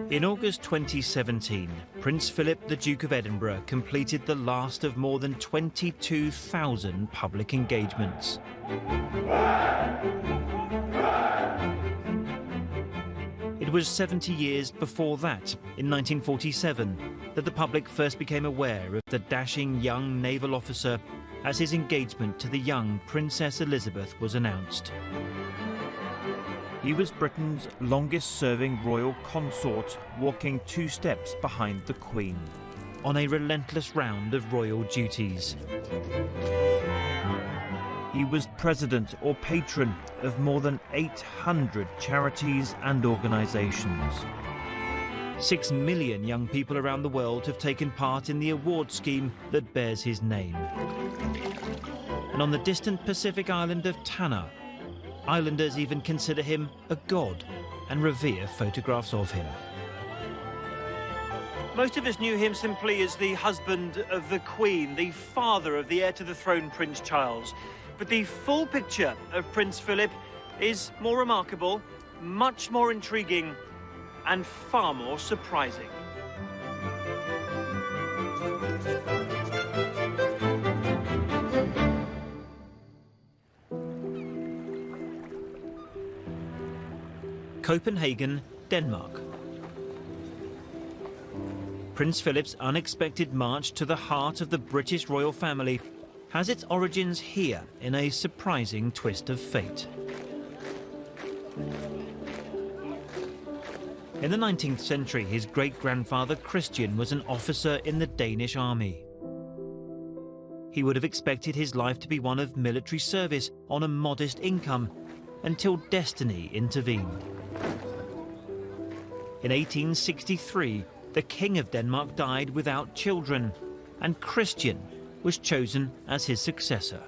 In August 2017, Prince Philip, the Duke of Edinburgh, completed the last of more than 22,000 public engagements. It was 70 years before that, in 1947, that the public first became aware of the dashing young naval officer as his engagement to the young Princess Elizabeth was announced. He was Britain's longest-serving royal consort, walking 2 steps behind the Queen, on a relentless round of royal duties. He was president or patron of more than 800 charities and organisations. 6 million young people around the world have taken part in the award scheme that bears his name. And on the distant Pacific island of Tanna, islanders even consider him a god and revere photographs of him. Most of us knew him simply as the husband of the Queen, the father of the heir to the throne, Prince Charles. But the full picture of Prince Philip is more remarkable, much more intriguing, and far more surprising. Copenhagen, Denmark. Prince Philip's unexpected march to the heart of the British royal family has its origins here in a surprising twist of fate. In the 19th century, his great-grandfather Christian was an officer in the Danish army. He would have expected his life to be one of military service on a modest income until destiny intervened. In 1863, the King of Denmark died without children, and Christian was chosen as his successor.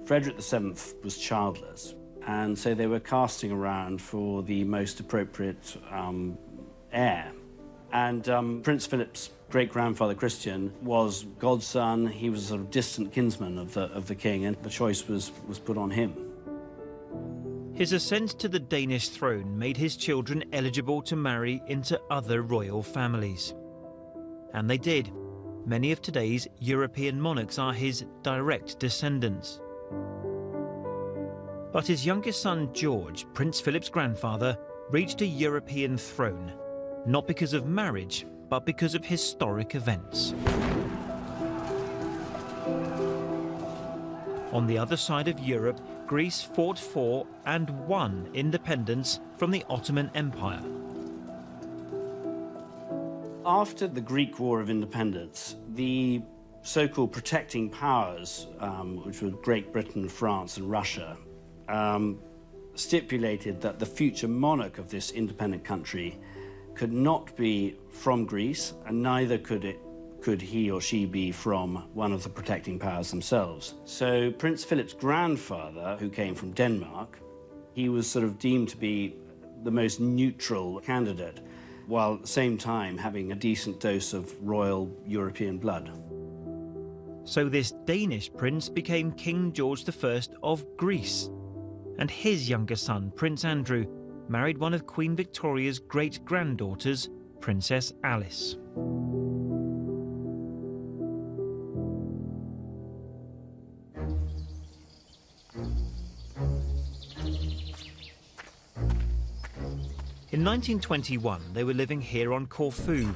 Frederick VII was childless, and so they were casting around for the most appropriate heir. And Prince Philip's great-grandfather Christian was godson. He was a sort of distant kinsman of the king, and the choice was put on him. His ascent to the Danish throne made his children eligible to marry into other royal families. And they did. Many of today's European monarchs are his direct descendants. But his youngest son, George, Prince Philip's grandfather, reached a European throne, not because of marriage, but because of historic events. On the other side of Europe, Greece fought for and won independence from the Ottoman Empire. After the Greek War of Independence, the so-called protecting powers, which were Great Britain, France and Russia, stipulated that the future monarch of this independent country could not be from Greece, and neither could he or she be from one of the protecting powers themselves. So Prince Philip's grandfather, who came from Denmark, he was sort of deemed to be the most neutral candidate, while at the same time having a decent dose of royal European blood. So this Danish prince became King George I of Greece, and his younger son, Prince Andrew, married one of Queen Victoria's great-granddaughters, Princess Alice. In 1921, they were living here on Corfu,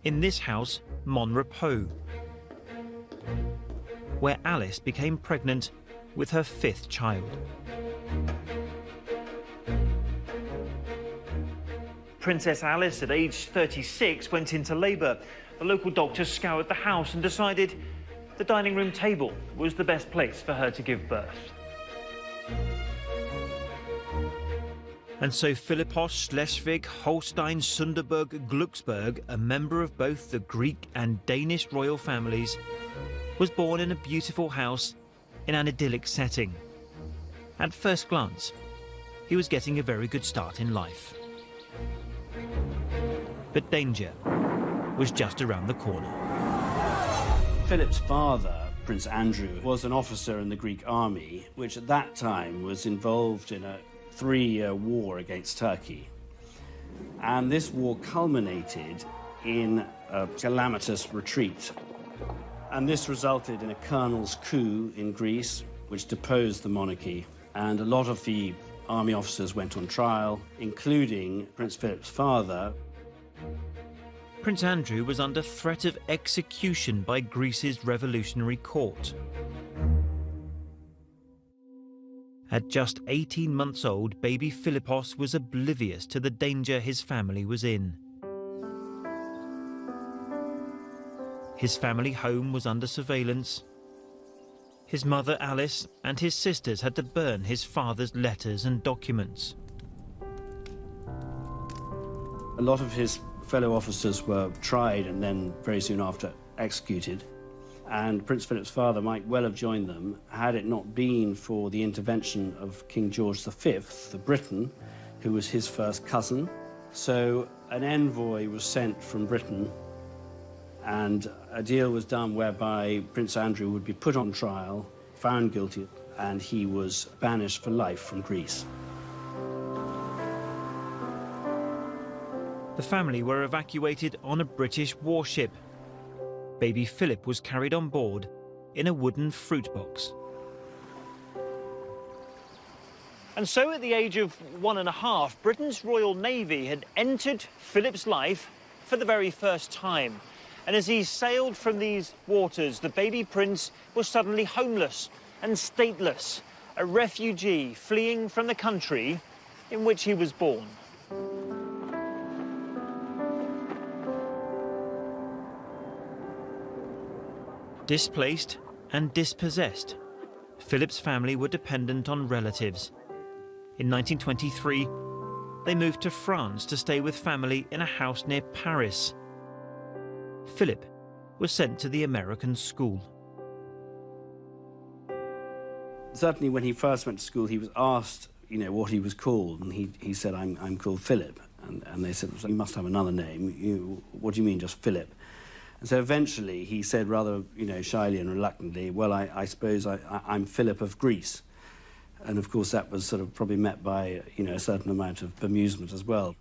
in this house, Mon Repos, where Alice became pregnant with her 5th child. Princess Alice, at age 36, went into labour. The local doctor scoured the house and decided the dining room table was the best place for her to give birth. And so Philippos, Schleswig, Holstein, Sunderburg, Glucksburg, a member of both the Greek and Danish royal families, was born in a beautiful house in an idyllic setting. At first glance, he was getting a very good start in life. But danger was just around the corner. Philip's father, Prince Andrew, was an officer in the Greek army, which at that time was involved in a 3-year war against Turkey. And this war culminated in a calamitous retreat. And this resulted in a colonel's coup in Greece, which deposed the monarchy. And a lot of the army officers went on trial, including Prince Philip's father. Prince Andrew was under threat of execution by Greece's revolutionary court. At just 18 months old, baby Philippos was oblivious to the danger his family was in. His family home was under surveillance. His mother, Alice, and his sisters had to burn his father's letters and documents. A lot of his fellow officers were tried and then very soon after executed. And Prince Philip's father might well have joined them had it not been for the intervention of King George V of Britain, who was his first cousin. So an envoy was sent from Britain, and a deal was done whereby Prince Andrew would be put on trial, found guilty, and he was banished for life from Greece. The family were evacuated on a British warship. Baby Philip was carried on board in a wooden fruit box. And so at the age of 1.5, Britain's Royal Navy had entered Philip's life for the very first time. And as he sailed from these waters, the baby prince was suddenly homeless and stateless, a refugee fleeing from the country in which he was born. Displaced and dispossessed, Philip's family were dependent on relatives. In 1923, they moved to France to stay with family in a house near Paris. Philip was sent to the American school. Certainly when he first went to school, he was asked, what he was called, and he said, I'm called Philip. And they said, well, you must have another name. What do you mean, just Philip? And so eventually he said rather, shyly and reluctantly, well, I suppose I'm Philip of Greece. And of course that was sort of probably met by, a certain amount of bemusement as well.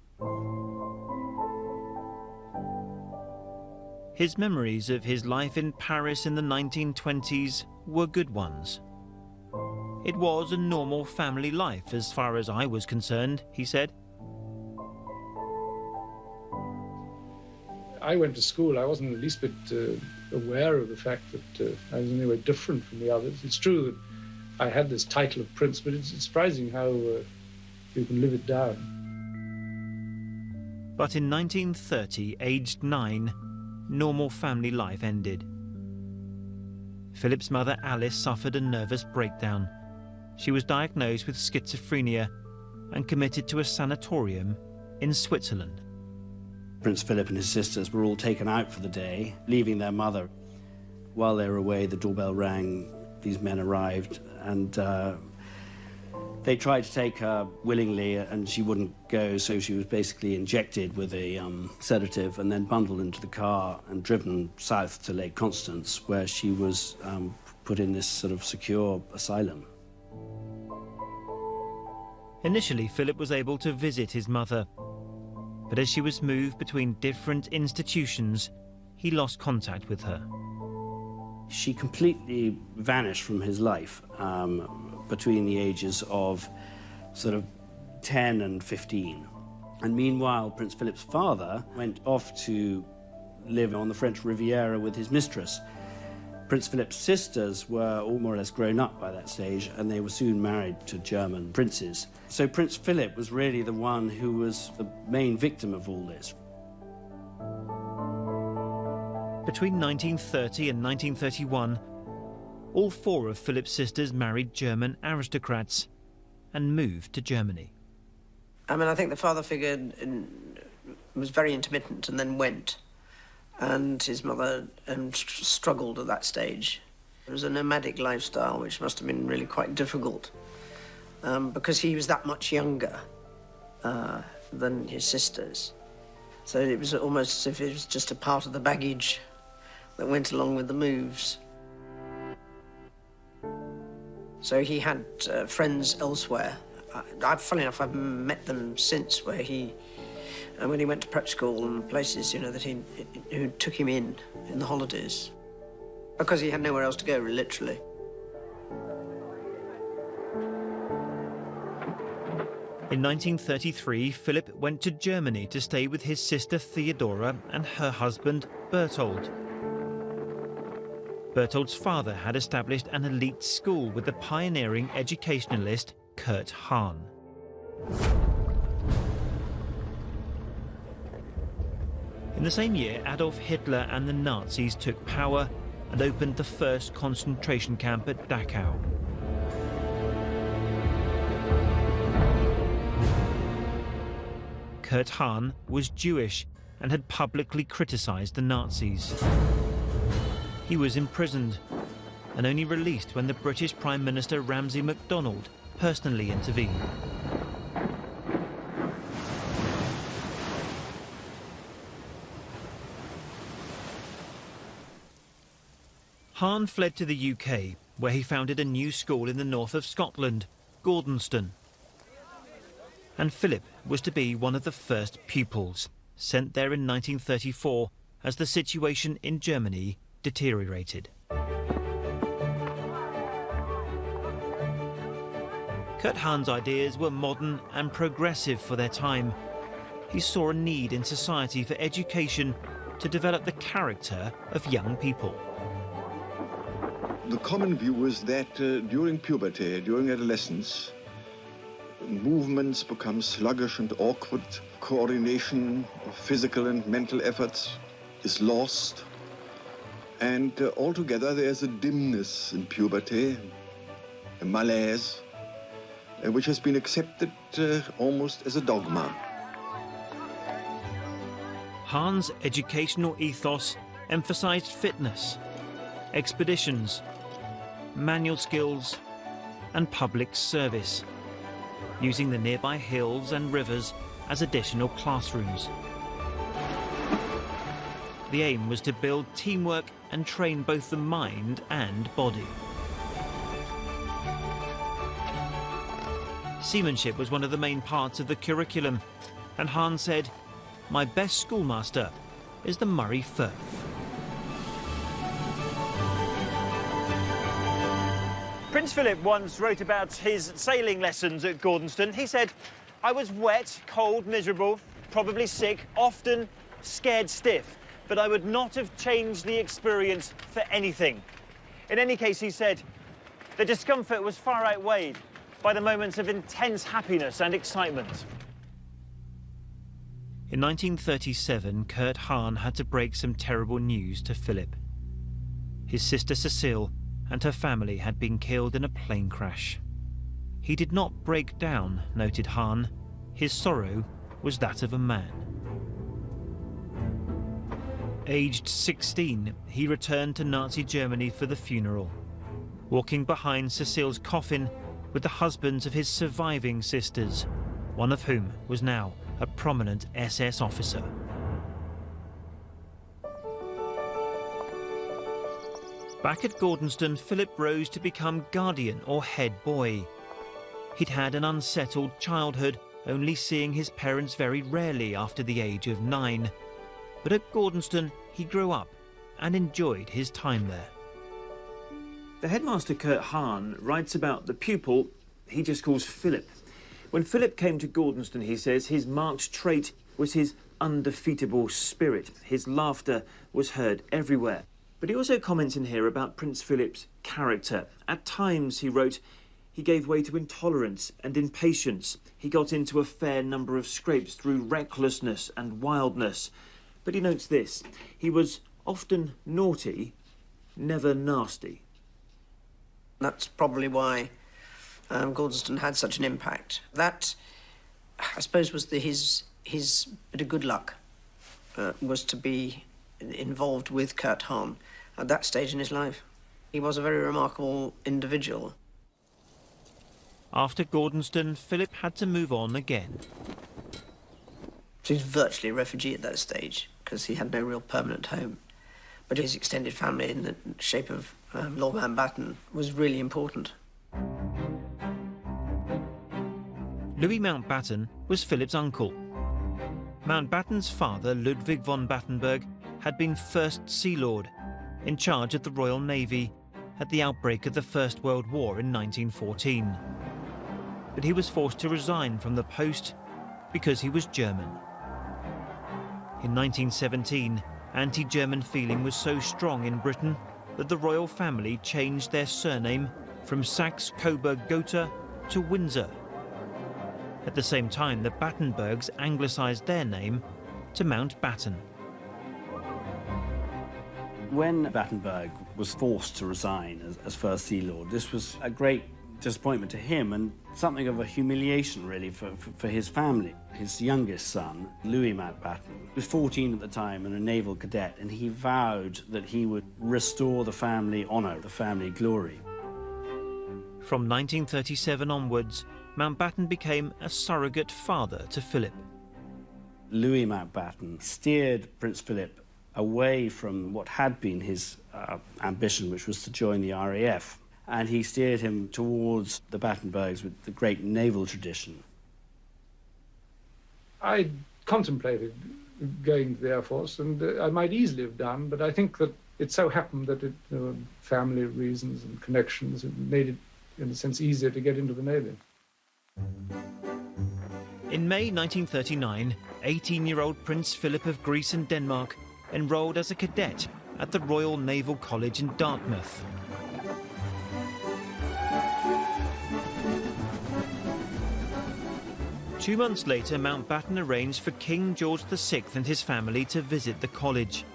His memories of his life in Paris in the 1920s were good ones. It was a normal family life as far as I was concerned, he said. I went to school, I wasn't the least bit aware of the fact that I was in any way different from the others. It's true that I had this title of prince, but it's surprising how you can live it down. But in 1930, aged 9, normal family life ended. Philip's mother, Alice, suffered a nervous breakdown. She was diagnosed with schizophrenia and committed to a sanatorium in Switzerland. Prince Philip and his sisters were all taken out for the day, leaving their mother. While they were away, the doorbell rang, these men arrived, and they tried to take her willingly, and she wouldn't go, so she was basically injected with a sedative and then bundled into the car and driven south to Lake Constance, where she was put in this sort of secure asylum. Initially, Philip was able to visit his mother, but as she was moved between different institutions, he lost contact with her. She completely vanished from his life between the ages of sort of 10 and 15. And meanwhile, Prince Philip's father went off to live on the French Riviera with his mistress. Prince Philip's sisters were all more or less grown up by that stage, and they were soon married to German princes. So Prince Philip was really the one who was the main victim of all this. Between 1930 and 1931, all 4 of Philip's sisters married German aristocrats and moved to Germany. I think the father figure was very intermittent and then went. And his mother struggled at that stage. It was a nomadic lifestyle, which must have been really quite difficult, because he was that much younger than his sisters. So it was almost as if it was just a part of the baggage that went along with the moves. So he had friends elsewhere. Funny enough, I've met them since, where he And when he went to prep school and places, you know, who took him in the holidays, because he had nowhere else to go, literally. In 1933, Philip went to Germany to stay with his sister Theodora and her husband Berthold. Berthold's father had established an elite school with the pioneering educationalist Kurt Hahn. In the same year, Adolf Hitler and the Nazis took power and opened the first concentration camp at Dachau. Kurt Hahn was Jewish and had publicly criticized the Nazis. He was imprisoned and only released when the British Prime Minister Ramsay MacDonald personally intervened. Hahn fled to the UK, where he founded a new school in the north of Scotland, Gordonston. And Philip was to be one of the first pupils, sent there in 1934 as the situation in Germany deteriorated. Kurt Hahn's ideas were modern and progressive for their time. He saw a need in society for education to develop the character of young people. The common view is that during puberty, during adolescence, movements become sluggish and awkward. Coordination of physical and mental efforts is lost. And altogether there's a dimness in puberty, a malaise, which has been accepted almost as a dogma. Hahn's educational ethos emphasized fitness, expeditions, manual skills, and public service, using the nearby hills and rivers as additional classrooms. The aim was to build teamwork and train both the mind and body. Seamanship was one of the main parts of the curriculum, and Hahn said, "My best schoolmaster is the Murray Firth." Prince Philip once wrote about his sailing lessons at Gordonston. He said, "I was wet, cold, miserable, probably sick, often scared stiff, but I would not have changed the experience for anything." In any case, he said, the discomfort was far outweighed by the moments of intense happiness and excitement. In 1937, Kurt Hahn had to break some terrible news to Philip. His sister Cecile and her family had been killed in a plane crash. He did not break down, noted Hahn. His sorrow was that of a man. Aged 16, he returned to Nazi Germany for the funeral, walking behind Cecile's coffin with the husbands of his surviving sisters, one of whom was now a prominent SS officer. Back at Gordonston, Philip rose to become guardian or head boy. He'd had an unsettled childhood, only seeing his parents very rarely after the age of 9. But at Gordonston, he grew up and enjoyed his time there. The headmaster, Kurt Hahn, writes about the pupil he just calls Philip. When Philip came to Gordonston, he says, his marked trait was his undefeatable spirit. His laughter was heard everywhere. But he also comments in here about Prince Philip's character. At times, he wrote, he gave way to intolerance and impatience. He got into a fair number of scrapes through recklessness and wildness. But he notes this, he was often naughty, never nasty. That's probably why Gordonston had such an impact. That, I suppose, was his bit of good luck, was to be involved with Kurt Hahn at that stage in his life. He was a very remarkable individual. After Gordonston, Philip had to move on again. He was virtually a refugee at that stage because he had no real permanent home. But his extended family in the shape of Lord Mountbatten was really important. Louis Mountbatten was Philip's uncle. Mountbatten's father, Ludwig von Battenberg, had been First Sea Lord, in charge of the Royal Navy at the outbreak of the First World War in 1914. But he was forced to resign from the post because he was German. In 1917, anti-German feeling was so strong in Britain that the royal family changed their surname from Saxe-Coburg-Gotha to Windsor. At the same time, the Battenbergs anglicised their name to Mountbatten. When Battenberg was forced to resign as First Sea Lord, this was a great disappointment to him and something of a humiliation, really, for his family. His youngest son, Louis Mountbatten, was 14 at the time and a naval cadet, and he vowed that he would restore the family honour, the family glory. From 1937 onwards, Mountbatten became a surrogate father to Philip. Louis Mountbatten steered Prince Philip away from what had been his ambition, which was to join the RAF, and he steered him towards the Battenbergs with the great naval tradition. I contemplated going to the Air Force, and I might easily have done, but I think that it so happened that there were family reasons and connections. It made it, in a sense, easier to get into the Navy. In May 1939, 18-year-old Prince Philip of Greece and Denmark enrolled as a cadet at the Royal Naval College in Dartmouth. Two months later, Mountbatten arranged for King George VI and his family to visit the college.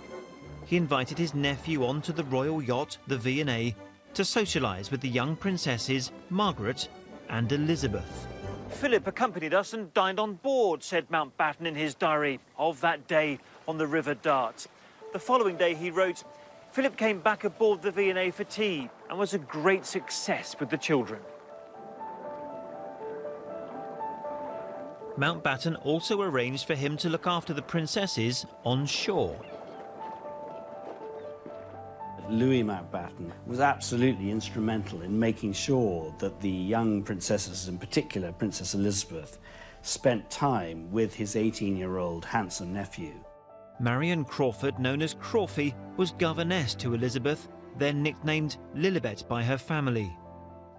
He invited his nephew onto the royal yacht, the V&A, to socialise with the young princesses Margaret and Elizabeth. Philip accompanied us and dined on board, said Mountbatten in his diary of that day on the River Dart. The following day he wrote, Philip came back aboard the V&A for tea and was a great success with the children. Mountbatten also arranged for him to look after the princesses on shore. Louis Mountbatten was absolutely instrumental in making sure that the young princesses, in particular Princess Elizabeth, spent time with his 18-year-old handsome nephew. Marion Crawford, known as Crawfie, was governess to Elizabeth, then nicknamed Lilibet by her family.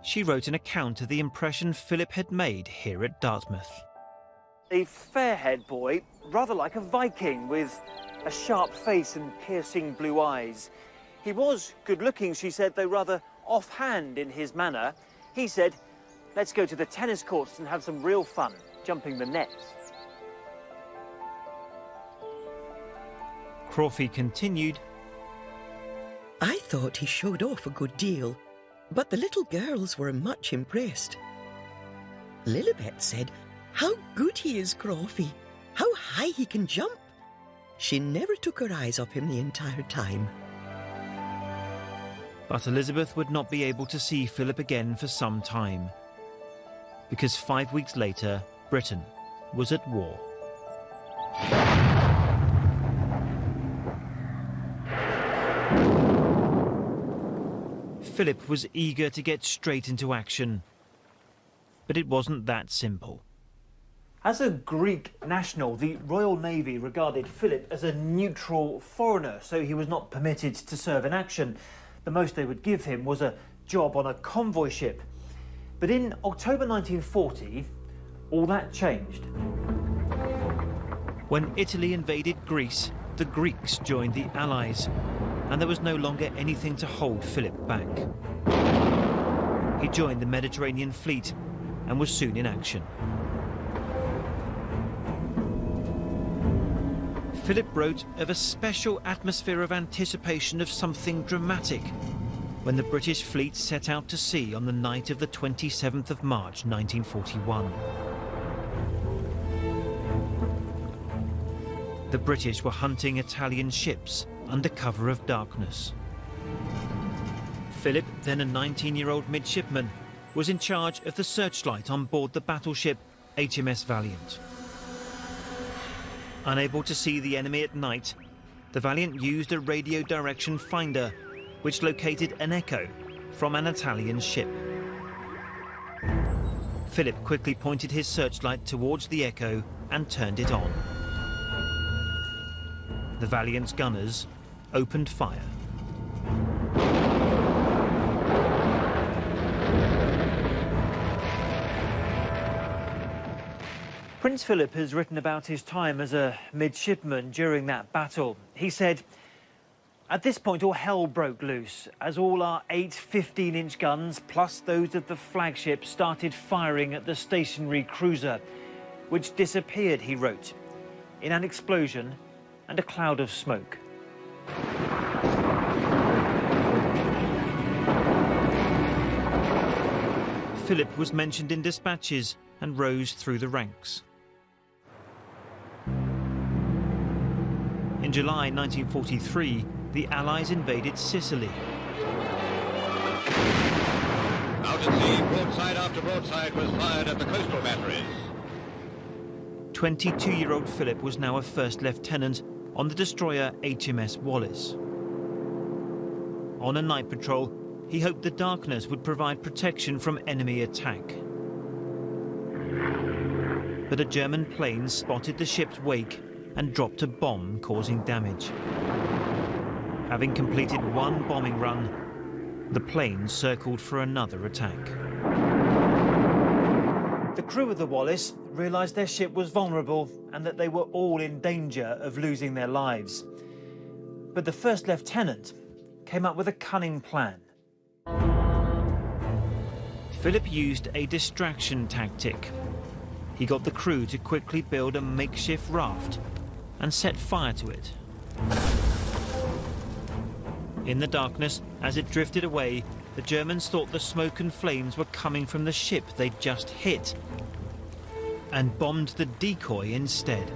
She wrote an account of the impression Philip had made here at Dartmouth. A fair-haired boy, rather like a Viking, with a sharp face and piercing blue eyes. He was good-looking, she said, though rather offhand in his manner. He said, let's go to the tennis courts and have some real fun, jumping the nets. Crawfie continued, I thought he showed off a good deal, but the little girls were much impressed. Lilibet said, how good he is, Crawfie, how high he can jump. She never took her eyes off him the entire time. But Elizabeth would not be able to see Philip again for some time, because 5 weeks later, Britain was at war. Philip was eager to get straight into action, but it wasn't that simple. As a Greek national, the Royal Navy regarded Philip as a neutral foreigner, so he was not permitted to serve in action. The most they would give him was a job on a convoy ship. But in October 1940, all that changed. When Italy invaded Greece, the Greeks joined the Allies, and there was no longer anything to hold Philip back. He joined the Mediterranean fleet and was soon in action. Philip wrote of a special atmosphere of anticipation of something dramatic when the British fleet set out to sea on the night of the 27th of March 1941. The British were hunting Italian ships under cover of darkness. Philip, then a 19-year-old midshipman, was in charge of the searchlight on board the battleship HMS Valiant. Unable to see the enemy at night, the Valiant used a radio direction finder which located an echo from an Italian ship. Philip quickly pointed his searchlight towards the echo and turned it on. The valiant gunners opened fire. Prince Philip has written about his time as a midshipman during that battle. He said, "At this point, all hell broke loose as all our 8 15-inch guns, plus those of the flagship, started firing at the stationary cruiser, which disappeared," he wrote, "in an explosion and a cloud of smoke." Philip was mentioned in dispatches and rose through the ranks. In July 1943, the Allies invaded Sicily. Out at sea, broadside after broadside was fired at the coastal batteries. 22-year-old Philip was now a first lieutenant on the destroyer HMS Wallace. On a night patrol, he hoped the darkness would provide protection from enemy attack. But a German plane spotted the ship's wake and dropped a bomb, causing damage. Having completed one bombing run, the plane circled for another attack. The crew of the Wallace realised their ship was vulnerable and that they were all in danger of losing their lives. But the first lieutenant came up with a cunning plan. Philip used a distraction tactic. He got the crew to quickly build a makeshift raft and set fire to it. In the darkness, as it drifted away, the Germans thought the smoke and flames were coming from the ship they'd just hit, and bombed the decoy instead.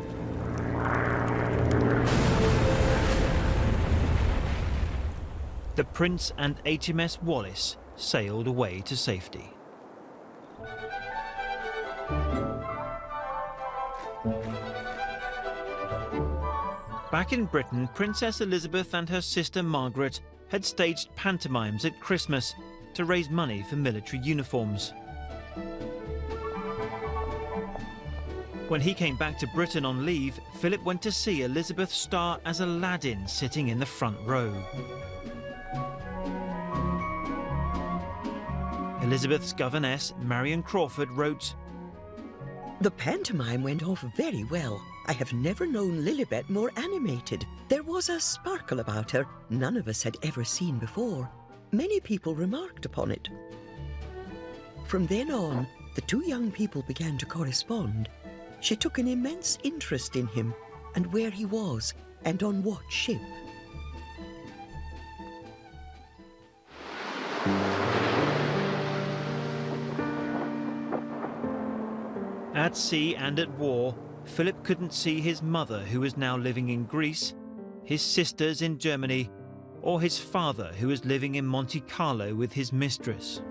The Prince and HMS Wallace sailed away to safety. Back in Britain, Princess Elizabeth and her sister Margaret had staged pantomimes at Christmas to raise money for military uniforms. When he came back to Britain on leave, Philip went to see Elizabeth star as Aladdin sitting in the front row. Elizabeth's governess, Marion Crawford, wrote, "The pantomime went off very well. I have never known Lilibet more animated. There was a sparkle about her none of us had ever seen before. Many people remarked upon it." From then on, the two young people began to correspond. She took an immense interest in him and where he was and on what ship. At sea and at war, Philip couldn't see his mother, who was now living in Greece, his sisters in Germany, or his father, who was living in Monte Carlo with his mistress.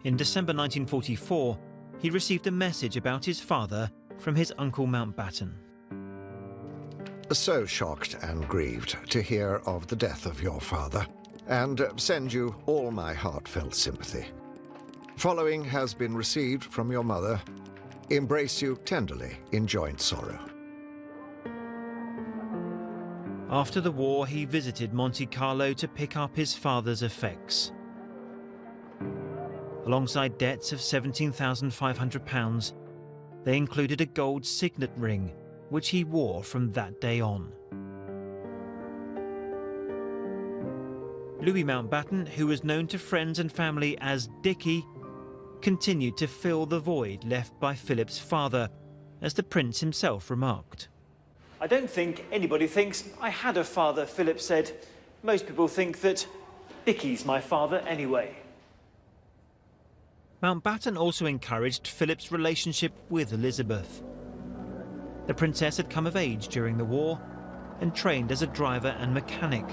In December 1944, he received a message about his father from his uncle Mountbatten. So shocked and grieved to hear of the death of your father, and send you all my heartfelt sympathy. Following has been received from your mother. Embrace you tenderly in joint sorrow. After the war, he visited Monte Carlo to pick up his father's effects. Alongside debts of £17,500, they included a gold signet ring, which he wore from that day on. Louis Mountbatten, who was known to friends and family as Dickie, continued to fill the void left by Philip's father, as the prince himself remarked. "I don't think anybody thinks I had a father," Philip said. "Most people think that Dickie's my father anyway." Mountbatten also encouraged Philip's relationship with Elizabeth. The princess had come of age during the war and trained as a driver and mechanic.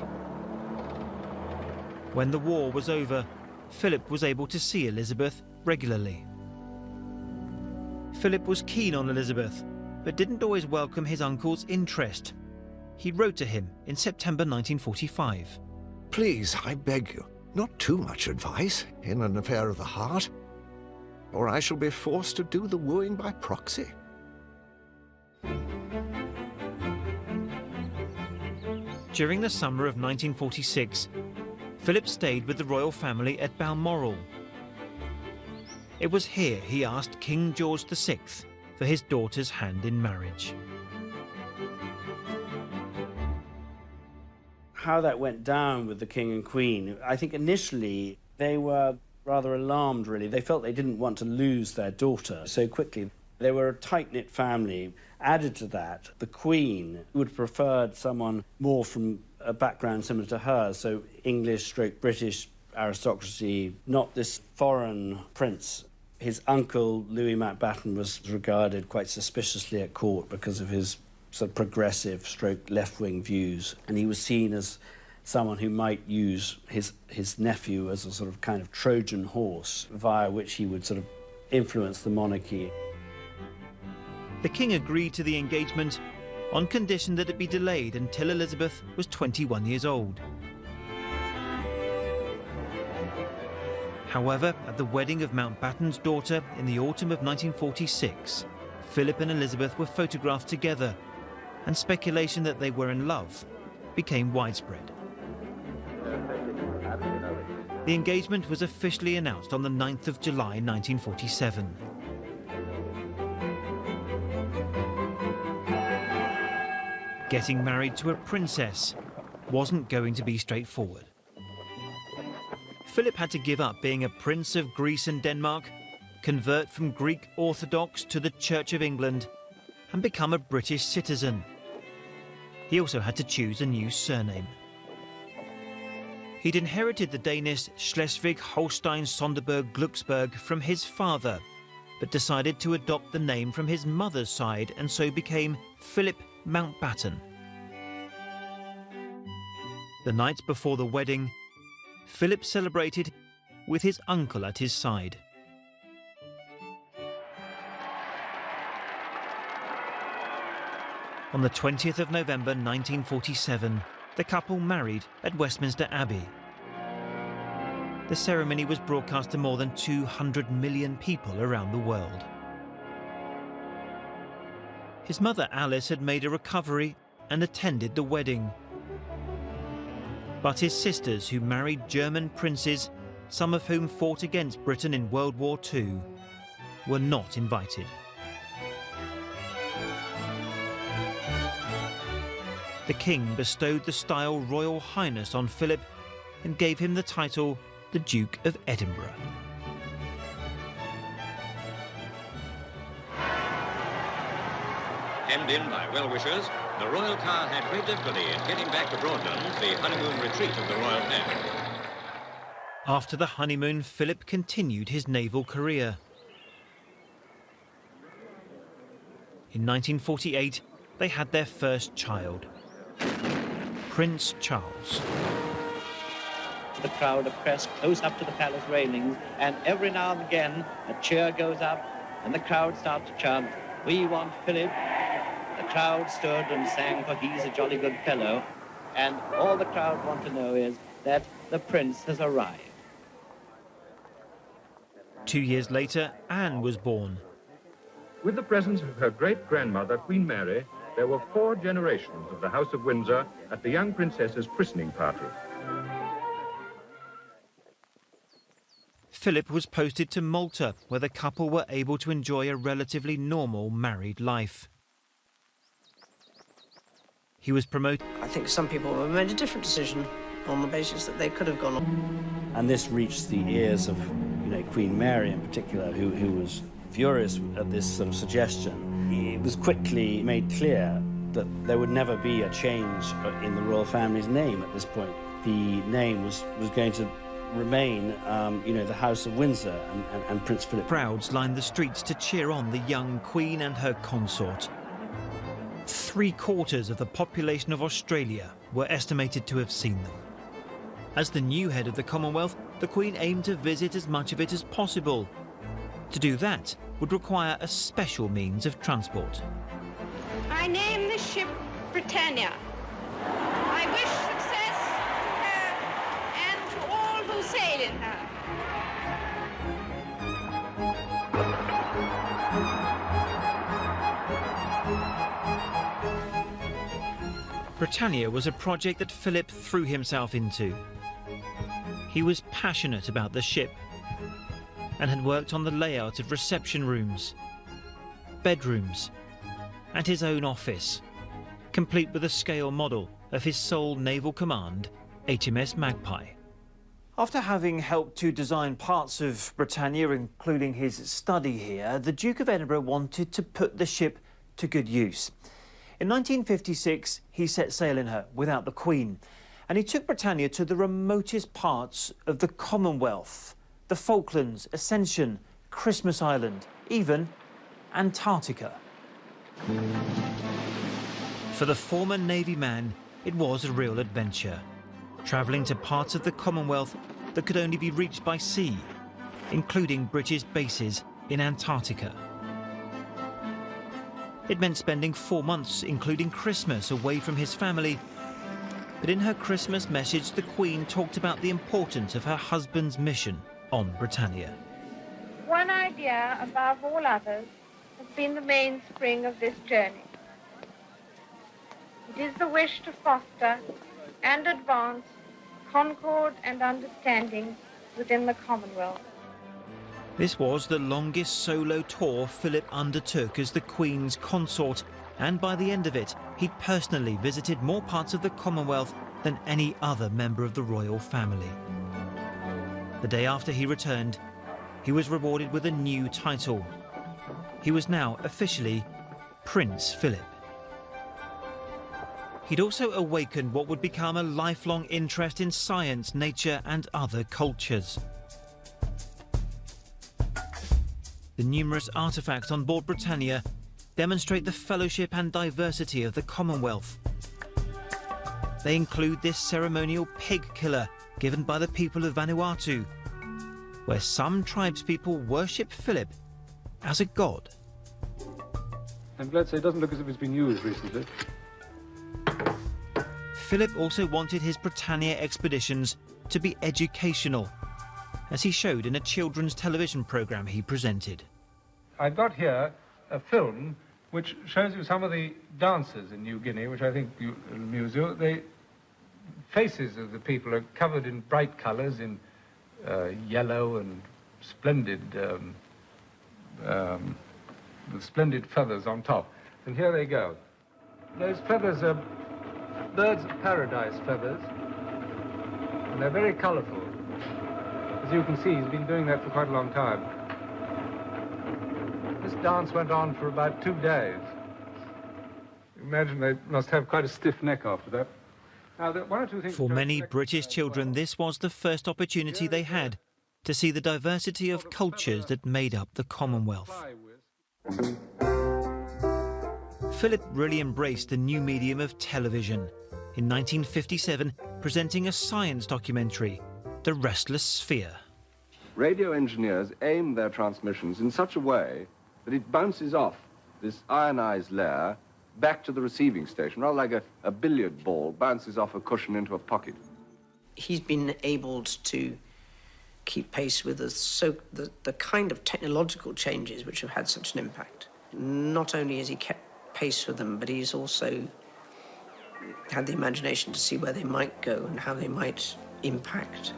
When the war was over, Philip was able to see Elizabeth regularly. Philip was keen on Elizabeth, but didn't always welcome his uncle's interest. He wrote to him in September 1945. Please, I beg you, not too much advice in an affair of the heart, or I shall be forced to do the wooing by proxy. During the summer of 1946, Philip stayed with the royal family at Balmoral. It was here he asked King George VI for his daughter's hand in marriage. How that went down with the King and Queen, I think initially they were rather alarmed, really. They felt they didn't want to lose their daughter so quickly. They were a tight-knit family. Added to that, the Queen would have preferred someone more from a background similar to hers, so English/British aristocracy, not this foreign prince. His uncle, Louis Mountbatten, was regarded quite suspiciously at court because of his sort of progressive/left-wing views, and he was seen as someone who might use his nephew as a sort of kind of Trojan horse via which he would sort of influence the monarchy. The king agreed to the engagement on condition that it be delayed until Elizabeth was 21 years old. However, at the wedding of Mountbatten's daughter in the autumn of 1946, Philip and Elizabeth were photographed together, and speculation that they were in love became widespread. The engagement was officially announced on the 9th of July 1947. Getting married to a princess wasn't going to be straightforward. Philip had to give up being a prince of Greece and Denmark, convert from Greek Orthodox to the Church of England, and become a British citizen. He also had to choose a new surname. He'd inherited the Danish Schleswig-Holstein-Sonderburg-Glucksburg from his father, but decided to adopt the name from his mother's side and so became Philip Mountbatten. The night before the wedding, Philip celebrated with his uncle at his side. On the 20th of November 1947, the couple married at Westminster Abbey. The ceremony was broadcast to more than 200 million people around the world. His mother Alice had made a recovery and attended the wedding. But his sisters, who married German princes, some of whom fought against Britain in World War II, were not invited. The king bestowed the style Royal Highness on Philip and gave him the title the Duke of Edinburgh. Hemmed in by well-wishers, the royal car had great difficulty in getting back to Broadlands, the honeymoon retreat of the royal family. After the honeymoon, Philip continued his naval career. In 1948, they had their first child, Prince Charles. The crowd are pressed close up to the palace railings, and every now and again a cheer goes up, and the crowd starts to chant, "We want Philip." The crowd stood and sang, for he's a jolly good fellow, and all the crowd want to know is that the prince has arrived. 2 years later, Anne was born. With the presence of her great-grandmother, Queen Mary, there were 4 generations of the House of Windsor at the young princess's christening party. Philip was posted to Malta, where the couple were able to enjoy a relatively normal married life. He was promoted. I think some people have made a different decision on the basis that they could have gone on. And this reached the ears of, Queen Mary in particular, who was furious at this sort of suggestion. It was quickly made clear that there would never be a change in the royal family's name at this point. The name was going to remain, the House of Windsor and Prince Philip. Crowds lined the streets to cheer on the young Queen and her consort. 3/4 of the population of Australia were estimated to have seen them. As the new head of the Commonwealth, the Queen aimed to visit as much of it as possible. To do that would require a special means of transport. I name the ship Britannia. I wish success to her and to all who sail in her. Britannia was a project that Philip threw himself into. He was passionate about the ship and had worked on the layout of reception rooms, bedrooms, and his own office, complete with a scale model of his sole naval command, HMS Magpie. After having helped to design parts of Britannia, including his study here, the Duke of Edinburgh wanted to put the ship to good use. In 1956, he set sail in her without the Queen, and he took Britannia to the remotest parts of the Commonwealth, the Falklands, Ascension, Christmas Island, even Antarctica. For the former Navy man, it was a real adventure, travelling to parts of the Commonwealth that could only be reached by sea, including British bases in Antarctica. It meant spending 4 months, including Christmas, away from his family. But in her Christmas message, the Queen talked about the importance of her husband's mission on Britannia. One idea above all others has been the mainspring of this journey. It is the wish to foster and advance concord and understanding within the Commonwealth. This was the longest solo tour Philip undertook as the Queen's consort, and by the end of it, he'd personally visited more parts of the Commonwealth than any other member of the royal family. The day after he returned, he was rewarded with a new title. He was now officially Prince Philip. He'd also awakened what would become a lifelong interest in science, nature, and other cultures. The numerous artefacts on board Britannia demonstrate the fellowship and diversity of the Commonwealth. They include this ceremonial pig killer given by the people of Vanuatu, where some tribespeople worship Philip as a god. I'm glad to say it doesn't look as if it's been used recently. Philip also wanted his Britannia expeditions to be educational, as he showed in a children's television programme he presented. I've got here a film which shows you some of the dances in New Guinea, which I think will amuse you. The faces of the people are covered in bright colours, in yellow and splendid, with splendid feathers on top. And here they go. Those feathers are birds of paradise feathers, and they're very colourful. As you can see, he's been doing that for quite a long time. This dance went on for about 2 days. Imagine they must have quite a stiff neck after that. Now, one or two things. For many British children, this was the first opportunity they had to see the diversity of cultures that made up the Commonwealth. Philip really embraced the new medium of television, in 1957 presenting a science documentary, The Restless Sphere. Radio engineers aim their transmissions in such a way that it bounces off this ionized layer back to the receiving station, rather like a billiard ball bounces off a cushion into a pocket. He's been able to keep pace with the kind of technological changes which have had such an impact. Not only has he kept pace with them, but he's also had the imagination to see where they might go and how they might impact.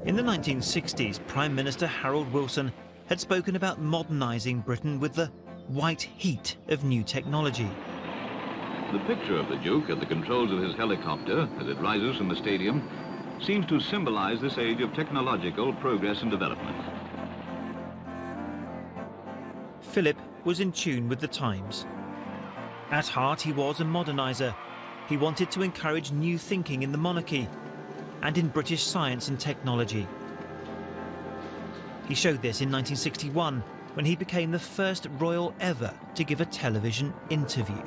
In the 1960s, Prime Minister Harold Wilson had spoken about modernising Britain with the white heat of new technology. The picture of the Duke at the controls of his helicopter as it rises from the stadium seems to symbolise this age of technological progress and development. Philip was in tune with the times. At heart, he was a moderniser. He wanted to encourage new thinking in the monarchy and in British science and technology. He showed this in 1961 when he became the first royal ever to give a television interview.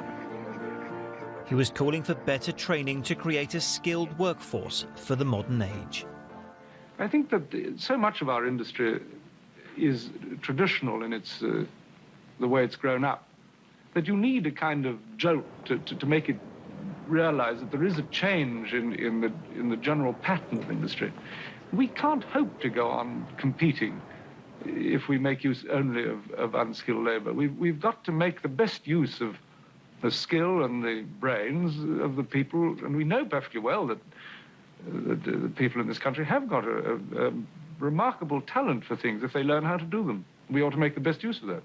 He was calling for better training to create a skilled workforce for the modern age. I think that so much of our industry is traditional in its the way it's grown up, that you need a kind of jolt to make it realize that there is a change in the general pattern of industry. We can't hope to go on competing if we make use only of unskilled labor. We've got to make the best use of the skill and the brains of the people, and we know perfectly well that the people in this country have got a remarkable talent for things if they learn how to do them. We ought to make the best use of that.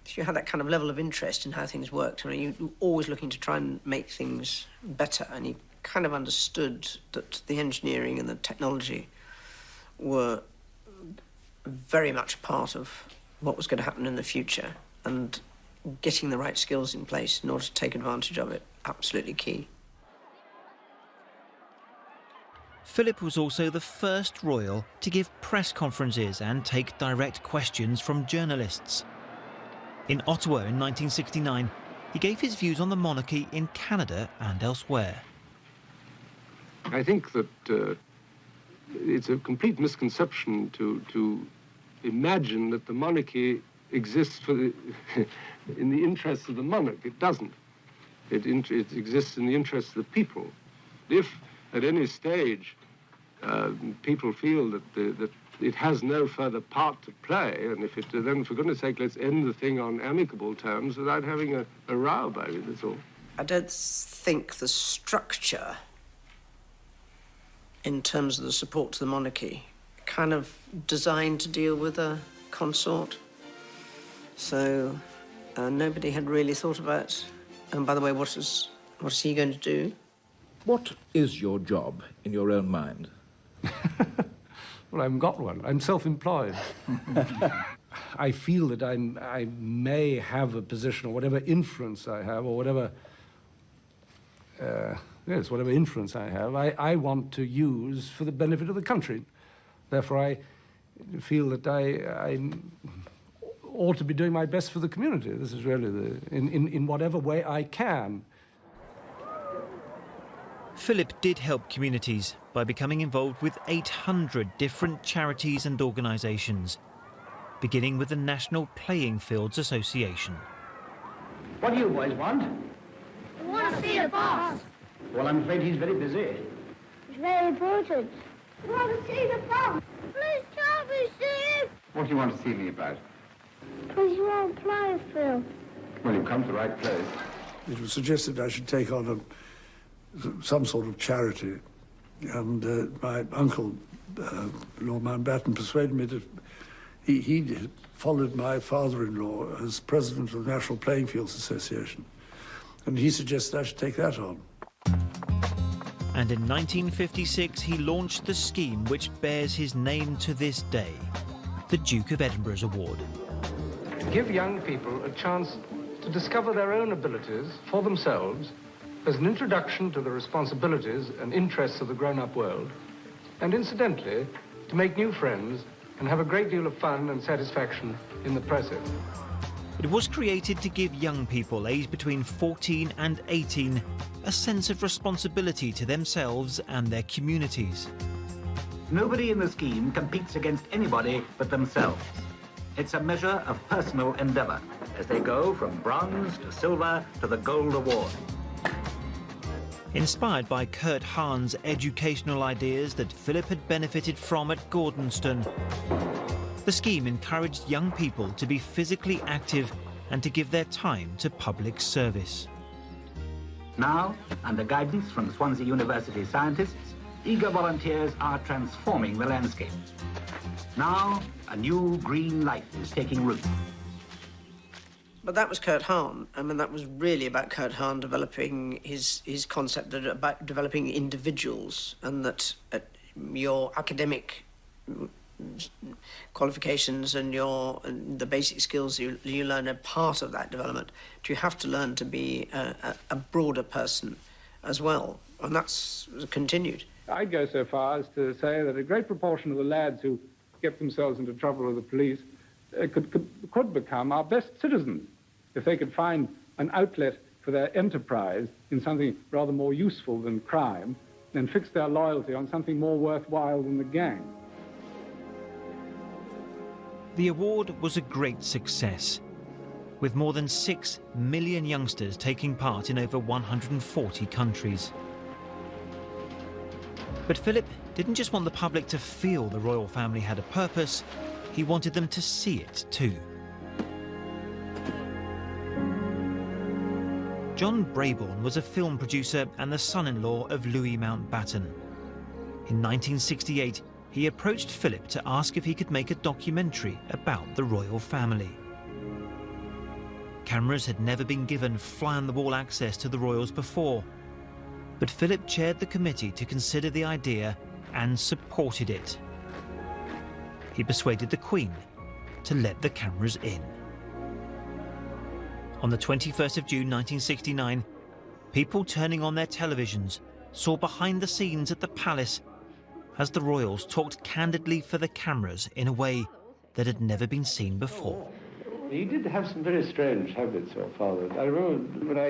If you had that kind of level of interest in how things worked, I mean, you're always looking to try and make things better, and you kind of understood that the engineering and the technology were very much part of what was going to happen in the future, and getting the right skills in place in order to take advantage of it, absolutely key. Philip was also the first royal to give press conferences and take direct questions from journalists. In Ottawa in 1969, he gave his views on the monarchy in Canada and elsewhere. I think that it's a complete misconception to imagine that the monarchy exists for in the interests of the monarch. It doesn't. It exists in the interests of the people. If at any stage people feel that it has no further part to play, and if it, then for goodness sake, let's end the thing on amicable terms without having a row about it, that's all. I don't think the structure in terms of the support to the monarchy kind of designed to deal with a consort. So nobody had really thought about, and by the way, what is he going to do? What is your job in your own mind? Well, I haven't got one. I'm self-employed. I feel that I may have a position, or whatever influence I have, or whatever, whatever influence I have, I want to use for the benefit of the country. Therefore, I feel that I ought to be doing my best for the community. This is really in whatever way I can. Philip did help communities by becoming involved with 800 different charities and organisations, beginning with the National Playing Fields Association. What do you boys want? We want to see the boss. Well, I'm afraid he's very busy. It's very important. We want to see the boss. Please tell me, Steve. What do you want to see me about? Because you won't play, Phil. Well, you've come to the right place. It was suggested I should take on some sort of charity, and my uncle, Lord Mountbatten, persuaded me that he followed my father-in-law as president of the National Playing Fields Association, and he suggested I should take that on. And in 1956, he launched the scheme which bears his name to this day, the Duke of Edinburgh's Award. To give young people a chance to discover their own abilities for themselves as an introduction to the responsibilities and interests of the grown-up world, and incidentally, to make new friends and have a great deal of fun and satisfaction in the process. It was created to give young people aged between 14 and 18 a sense of responsibility to themselves and their communities. Nobody in the scheme competes against anybody but themselves. It's a measure of personal endeavour as they go from bronze to silver to the gold award. Inspired by Kurt Hahn's educational ideas that Philip had benefited from at Gordonston, the scheme encouraged young people to be physically active and to give their time to public service. Now, under guidance from Swansea University scientists, eager volunteers are transforming the landscape. Now, a new green life is taking root. But that was Kurt Hahn. I mean, that was really about Kurt Hahn developing his concept about developing individuals, and that your academic qualifications and the basic skills you learn are part of that development. You have to learn to be a broader person as well, and that's continued. I'd go so far as to say that a great proportion of the lads who get themselves into trouble with the police could become our best citizens if they could find an outlet for their enterprise in something rather more useful than crime, and fix their loyalty on something more worthwhile than the gang. The award was a great success, with more than 6 million youngsters taking part in over 140 countries. But Philip didn't just want the public to feel the royal family had a purpose, he wanted them to see it too. John Brabourne was a film producer and the son-in-law of Louis Mountbatten. In 1968, he approached Philip to ask if he could make a documentary about the royal family. Cameras had never been given fly-on-the-wall access to the royals before, but Philip chaired the committee to consider the idea and supported it. He persuaded the Queen to let the cameras in. On the 21st of June 1969, people turning on their televisions saw behind the scenes at the palace as the royals talked candidly for the cameras in a way that had never been seen before. He did have some very strange habits, your father. I remember when I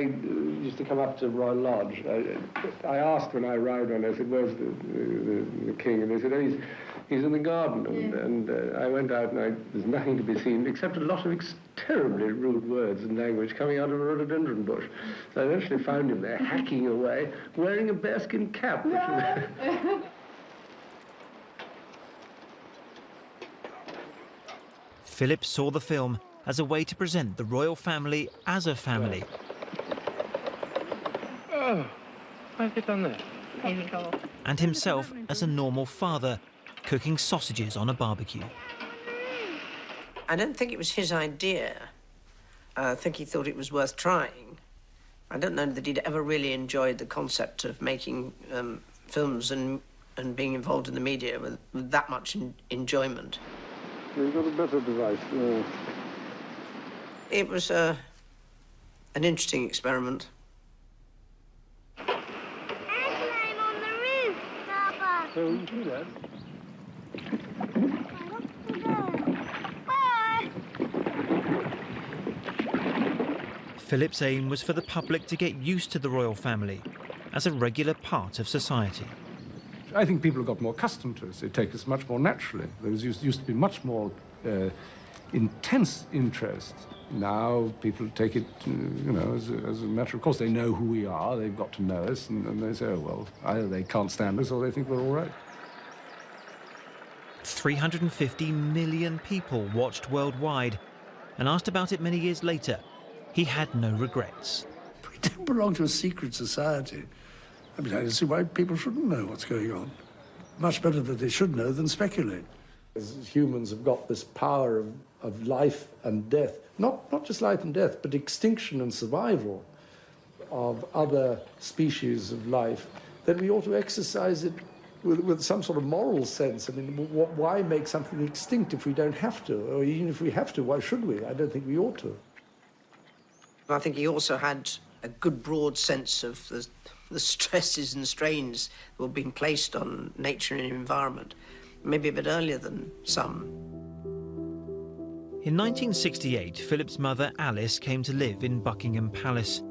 used to come up to Royal Lodge, I asked when I arrived on, I said, where's the king? And they said, oh, he's in the garden. And I went out and there's nothing to be seen except a lot of terribly rude words and language coming out of a rhododendron bush. So I eventually found him there hacking away, wearing a bearskin cap. Philip saw the film as a way to present the royal family as a family. Oh, why have you done that? And himself as a normal father, cooking sausages on a barbecue. I don't think it was his idea. I think he thought it was worth trying. I don't know that he'd ever really enjoyed the concept of making films and being involved in the media with that much enjoyment. You've got a better device. It was an interesting experiment. I'm on the roof, Papa. So you do that. Philip's aim was for the public to get used to the royal family as a regular part of society. I think people have got more accustomed to us. They take us much more naturally. There used to be much more intense interest. Now people take it, as a matter of course. They know who we are. They've got to know us, and they say, oh, well, either they can't stand us or they think we're all right. 350 million people watched worldwide, and asked about it many years later, he had no regrets. We don't belong to a secret society. I mean, I don't see why people shouldn't know what's going on. Much better that they should know than speculate. As humans have got this power of life and death, not just life and death, but extinction and survival of other species of life, then we ought to exercise it with some sort of moral sense. I mean, why make something extinct if we don't have to? Or even if we have to, why should we? I don't think we ought to. I think he also had a good broad sense of the stresses and strains that were being placed on nature and environment, maybe a bit earlier than some. In 1968, Philip's mother, Alice, came to live in Buckingham Palace.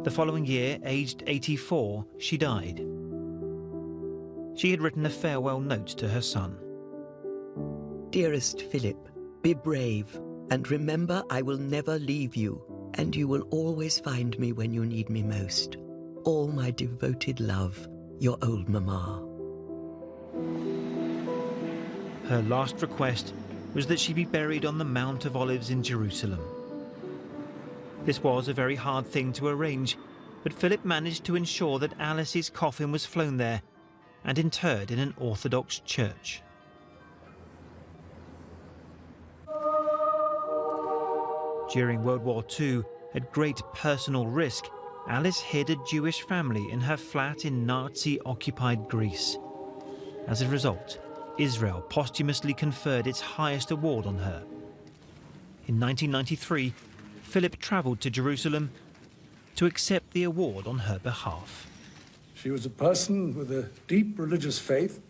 The following year, aged 84, she died. She had written a farewell note to her son. Dearest Philip, be brave, and remember I will never leave you, and you will always find me when you need me most. All my devoted love, your old Mama. Her last request was that she be buried on the Mount of Olives in Jerusalem. This was a very hard thing to arrange, but Philip managed to ensure that Alice's coffin was flown there and interred in an Orthodox church. During World War II, at great personal risk, Alice hid a Jewish family in her flat in Nazi-occupied Greece. As a result, Israel posthumously conferred its highest award on her. In 1993, Philip travelled to Jerusalem to accept the award on her behalf. She was a person with a deep religious faith,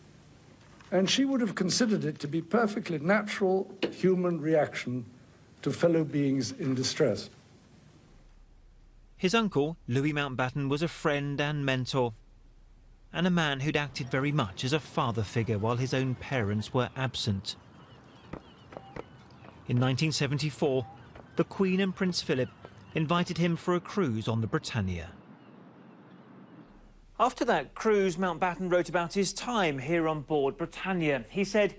and she would have considered it to be perfectly natural human reaction to fellow beings in distress. His uncle, Louis Mountbatten, was a friend and mentor, and a man who'd acted very much as a father figure while his own parents were absent. In 1974, the Queen and Prince Philip invited him for a cruise on the Britannia. After that cruise, Mountbatten wrote about his time here on board Britannia. He said,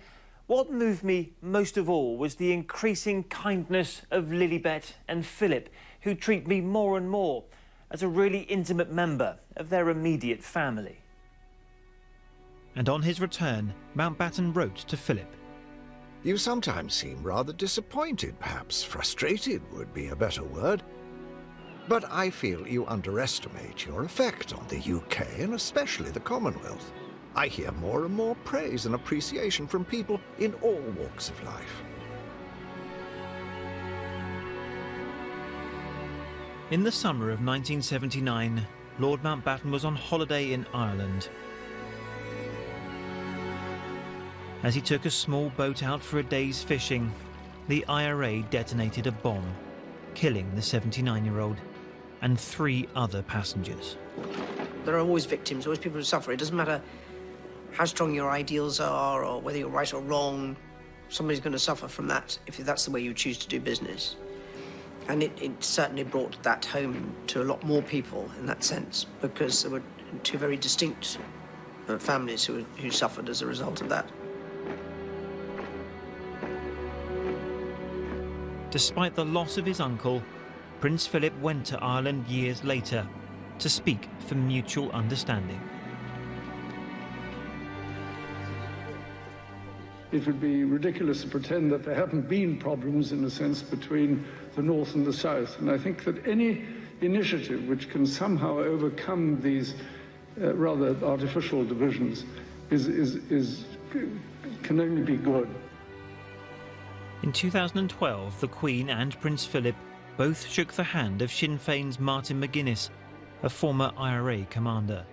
"What moved me most of all was the increasing kindness of Lilibet and Philip, who treat me more and more as a really intimate member of their immediate family. And on his return, Mountbatten wrote to Philip. You sometimes seem rather disappointed, perhaps frustrated would be a better word. But I feel you underestimate your effect on the UK and especially the Commonwealth. I hear more and more praise and appreciation from people in all walks of life. In the summer of 1979, Lord Mountbatten was on holiday in Ireland. As he took a small boat out for a day's fishing, the IRA detonated a bomb, killing the 79-year-old and 3 other passengers. There are always victims, always people who suffer. It doesn't matter how strong your ideals are or whether you're right or wrong. Somebody's going to suffer from that if that's the way you choose to do business. And it certainly brought that home to a lot more people in that sense, because there were 2 very distinct families who suffered as a result of that. Despite the loss of his uncle, Prince Philip went to Ireland years later to speak for mutual understanding. It would be ridiculous to pretend that there haven't been problems, in a sense, between the North and the South. And I think that any initiative which can somehow overcome these rather artificial divisions can only be good. In 2012, the Queen and Prince Philip both shook the hand of Sinn Féin's Martin McGuinness, a former IRA commander.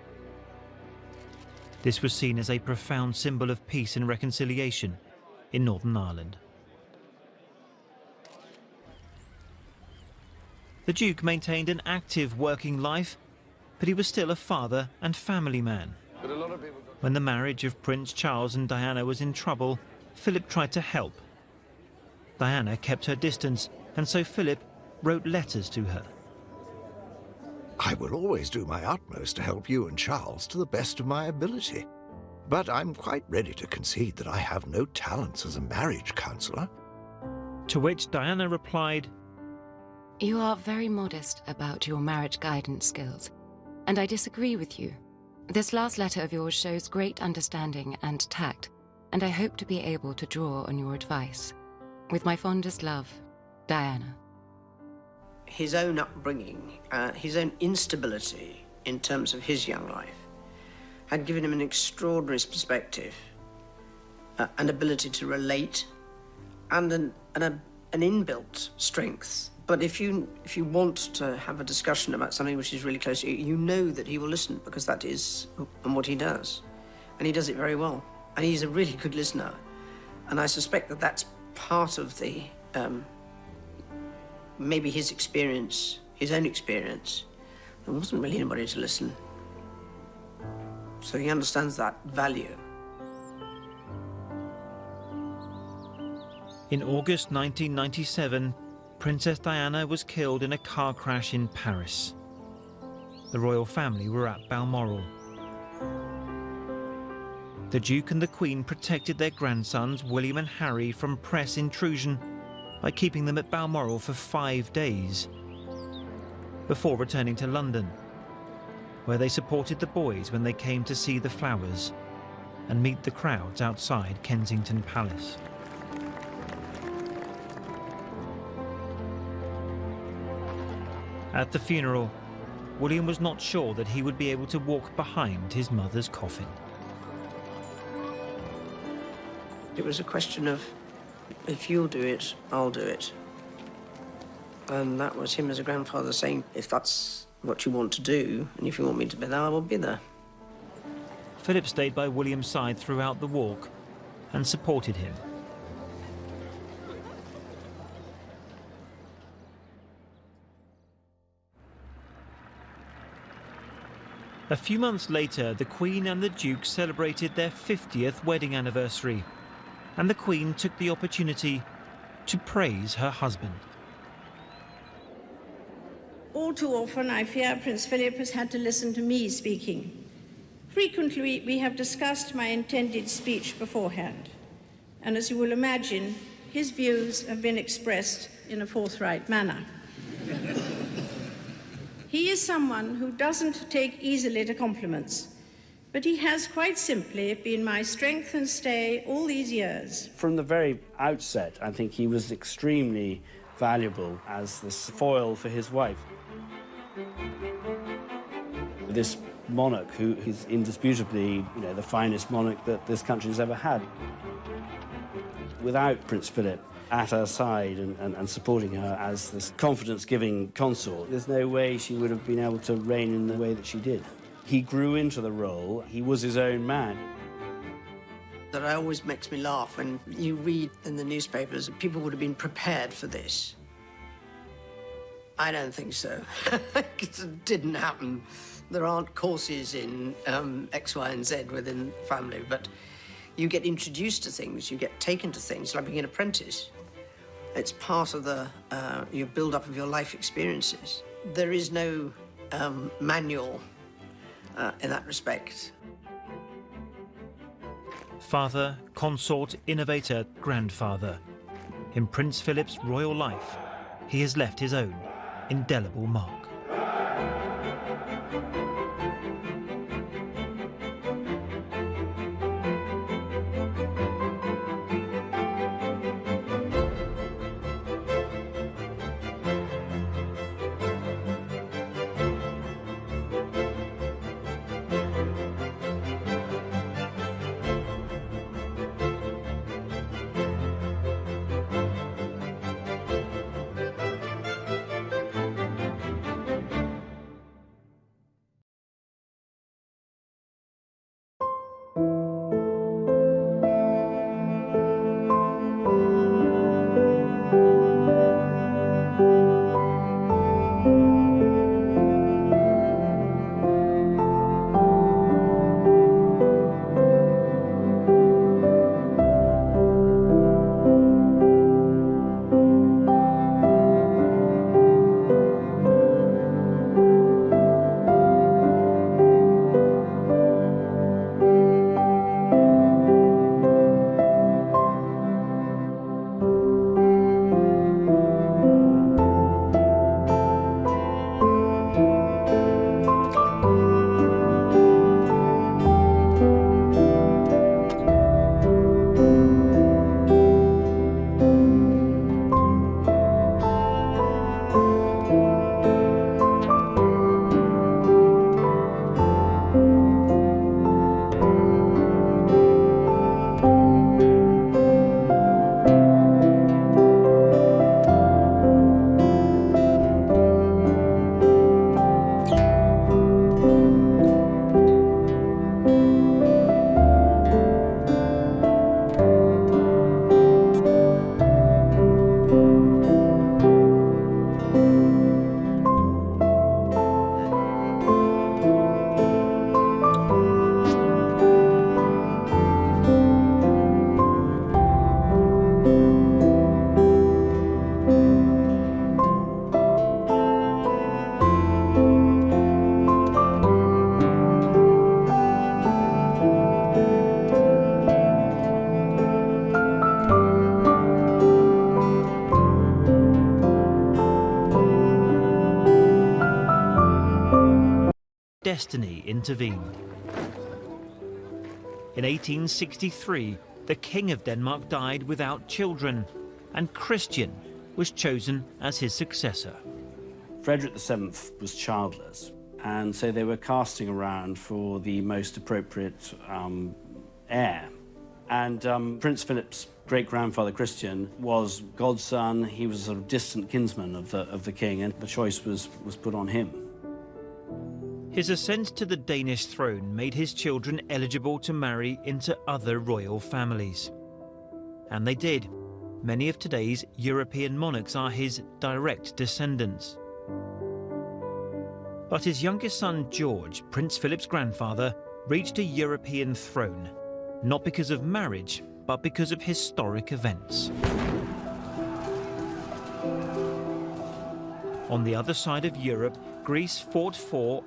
This was seen as a profound symbol of peace and reconciliation in Northern Ireland. The Duke maintained an active working life, but he was still a father and family man. When the marriage of Prince Charles and Diana was in trouble, Philip tried to help. Diana kept her distance, and so Philip wrote letters to her. I will always do my utmost to help you and Charles to the best of my ability. But I'm quite ready to concede that I have no talents as a marriage counsellor. To which Diana replied, You are very modest about your marriage guidance skills, and I disagree with you. This last letter of yours shows great understanding and tact, and I hope to be able to draw on your advice. With my fondest love, Diana. His own upbringing, his own instability in terms of his young life, had given him an extraordinary perspective, an ability to relate, and an inbuilt strength. But if you want to have a discussion about something which is really close to you, you know that he will listen, because that is what he does. And he does it very well. And he's a really good listener. And I suspect that that's part of the, maybe his experience, his own experience. There wasn't really anybody to listen. So he understands that value. In August 1997, Princess Diana was killed in a car crash in Paris. The royal family were at Balmoral. The Duke and the Queen protected their grandsons, William and Harry, from press intrusion by keeping them at Balmoral for 5 days, before returning to London, where they supported the boys when they came to see the flowers and meet the crowds outside Kensington Palace. At the funeral, William was not sure that he would be able to walk behind his mother's coffin. It was a question of, if you'll do it, I'll do it. And that was him as a grandfather saying, if that's what you want to do, and if you want me to be there, I will be there. Philip stayed by William's side throughout the walk and supported him. A few months later, the Queen and the Duke celebrated their 50th wedding anniversary, and the Queen took the opportunity to praise her husband. All too often, I fear Prince Philip has had to listen to me speaking. Frequently, we have discussed my intended speech beforehand, and as you will imagine, his views have been expressed in a forthright manner. He is someone who doesn't take easily to compliments, but he has quite simply been my strength and stay all these years. From the very outset, I think he was extremely valuable as this foil for his wife. This monarch who is indisputably, the finest monarch that this country has ever had. Without Prince Philip at her side and supporting her as this confidence-giving consort, there's no way she would have been able to reign in the way that she did. He grew into the role. He was his own man. That always makes me laugh when you read in the newspapers that people would have been prepared for this. I don't think so. It didn't happen. There aren't courses in X, Y, and Z within the family, but you get introduced to things, you get taken to things, like being an apprentice. It's part of your build-up of your life experiences. There is no manual in that respect. Father, consort, innovator, grandfather. In Prince Philip's royal life, he has left his own indelible mark. Destiny intervened. In 1863, the King of Denmark died without children, and Christian was chosen as his successor. Frederick VII was childless, and so they were casting around for the most appropriate heir. And Prince Philip's great-grandfather Christian was godson. He was a sort of distant kinsman of the king, and the choice was put on him. His ascent to the Danish throne made his children eligible to marry into other royal families. And they did. Many of today's European monarchs are his direct descendants. But his youngest son, George, Prince Philip's grandfather, reached a European throne, not because of marriage, but because of historic events. On the other side of Europe, Greece fought for